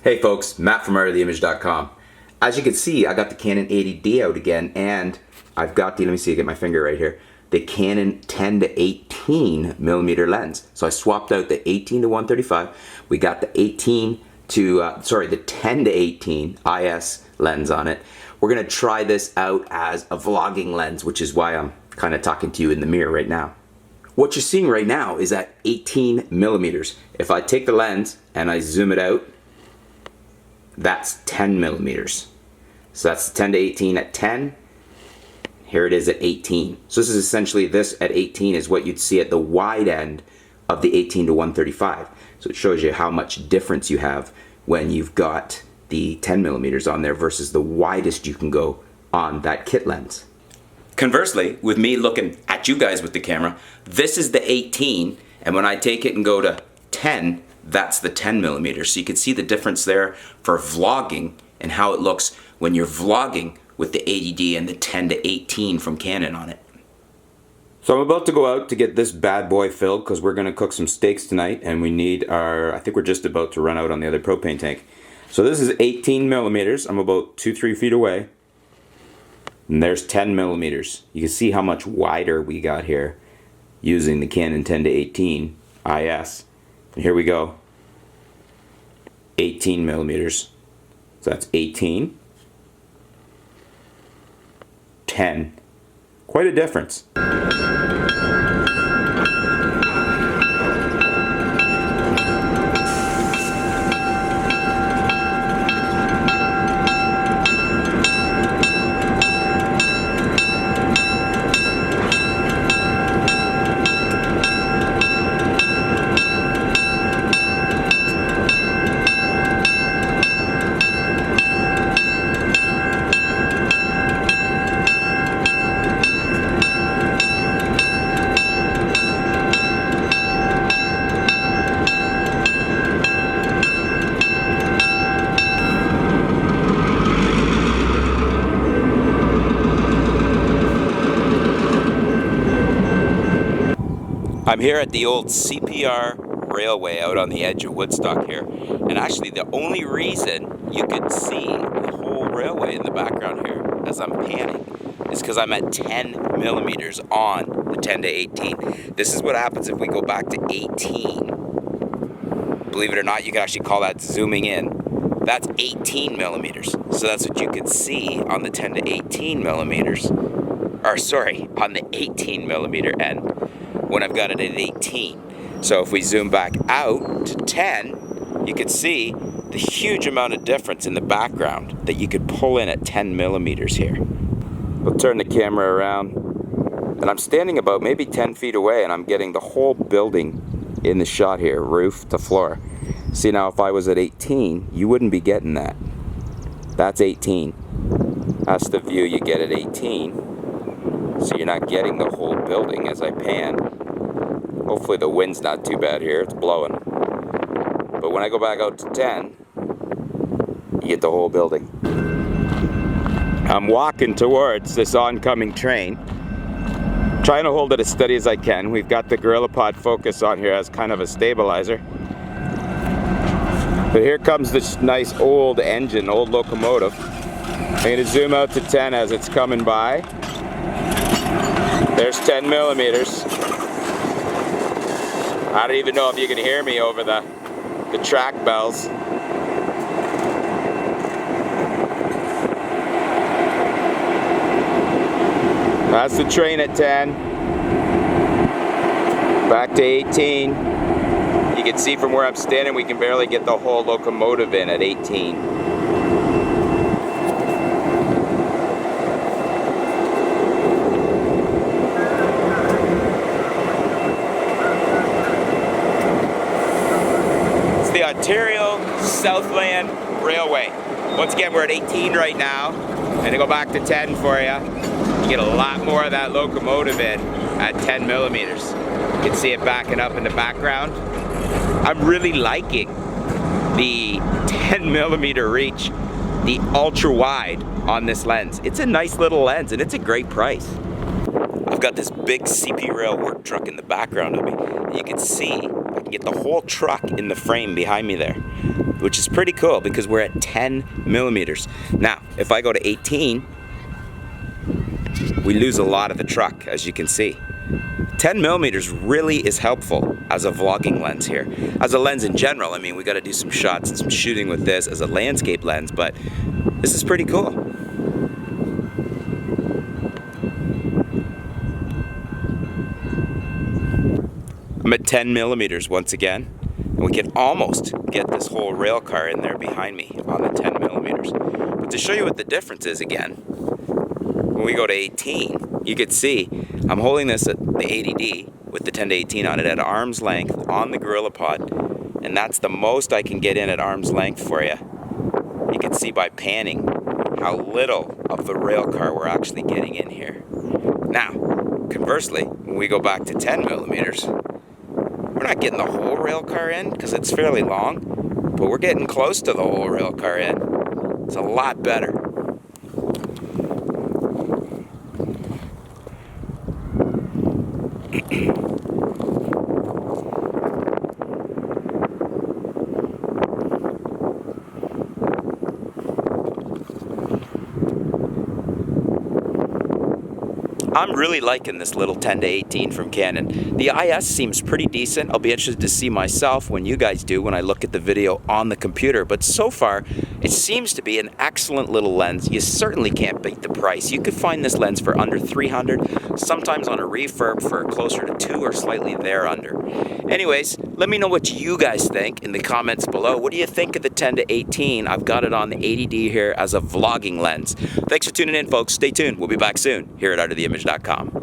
Hey folks, Matt from artoftheimage.com. As you can see, I got the Canon 80D out again, and I've got the, let me see, I get my finger right here, the Canon 10-18mm lens. So I swapped out the 18 to 135. We got the the 10-18 IS lens on it. We're gonna try this out as a vlogging lens, which is why I'm kind of talking to you in the mirror right now. What you're seeing right now is at 18 millimeters. If I take the lens and I zoom it out, that's 10 millimeters. So that's 10-18 at 10. Here it is at 18. So this is essentially, this at 18 is what you'd see at the wide end of the 18 to 135. So it shows you how much difference you have when you've got the 10 millimeters on there versus the widest you can go on that kit lens. Conversely, with me looking at you guys with the camera, this is the 18, and when I take it and go to 10, that's the 10 millimeters. So you can see the difference there for vlogging and how it looks when you're vlogging with the 80D and the 10-18 from Canon on it. So I'm about to go out to get this bad boy filled because we're going to cook some steaks tonight, and we need our, I think we're just about to run out on the other propane tank. So this is 18 millimeters. I'm about 2-3 feet away. And there's 10 millimeters. You can see how much wider we got here using the Canon 10-18 IS. And here we go. 18 millimeters. So that's 18. 10. Quite a difference. I'm here at the old CPR railway out on the edge of Woodstock here, and actually the only reason you could see the whole railway in the background here as I'm panning is because I'm at 10 millimeters on the 10-18. This is what happens if we go back to 18. Believe it or not, you can actually call that zooming in. That's 18 millimeters. So that's what you could see on the 10-18 millimeters, or sorry, on the 18 millimeter end, when I've got it at 18. So if we zoom back out to 10, you can see the huge amount of difference in the background that you could pull in at 10 millimeters here. We'll turn the camera around, and I'm standing about maybe 10 feet away, and I'm getting the whole building in the shot here, roof to floor. See, now if I was at 18, you wouldn't be getting that. That's 18. That's the view you get at 18. So you're not getting the whole building as I pan. Hopefully the wind's not too bad here, it's blowing. But when I go back out to 10, you get the whole building. I'm walking towards this oncoming train, trying to hold it as steady as I can. We've got the GorillaPod focus on here as kind of a stabilizer. But here comes this nice old engine, old locomotive. I'm going to zoom out to 10 as it's coming by. There's 10 millimeters. I don't even know if you can hear me over the track bells. That's the train at 10. Back to 18. You can see from where I'm standing, we can barely get the whole locomotive in at 18. Ontario Southland Railway. Once again, we're at 18 right now. I'm gonna go back to 10 for you. You get a lot more of that locomotive in at 10 millimeters. You can see it backing up in the background. I'm really liking the 10 millimeter reach, the ultra wide on this lens. It's a nice little lens and it's a great price. I've got this big CP rail work truck in the background of me. You can see, I can get the whole truck in the frame behind me there. which is pretty cool because we're at 10 millimeters. Now, if I go to 18, we lose a lot of the truck, as you can see. 10 millimeters really is helpful as a vlogging lens here. As a lens in general, I mean, we got to do some shots and some shooting with this as a landscape lens, but this is pretty cool. I'm at 10 millimeters once again, and we can almost get this whole rail car in there behind me on the 10 millimeters. But to show you what the difference is again, when we go to 18, you can see I'm holding this at the 80D with the 10-18 on it at arm's length on the GorillaPod, and that's the most I can get in at arm's length for you. You can see by panning how little of the rail car we're actually getting in here. Now, conversely, when we go back to 10 millimeters, we're not getting the whole rail car in because it's fairly long, but we're getting close to the whole rail car in. It's a lot better. I'm really liking this little 10-18 from Canon. The IS seems pretty decent. I'll be interested to see myself when you guys do when I look at the video on the computer. But so far, it seems to be an excellent little lens. You certainly can't beat the price. You could find this lens for under $300, sometimes on a refurb for closer to $200 or slightly thereunder. Anyways, let me know what you guys think in the comments below. What do you think of the 10-18? I've got it on the 80D here as a vlogging lens. Thanks for tuning in, folks. Stay tuned. We'll be back soon here at artoftheimage.com.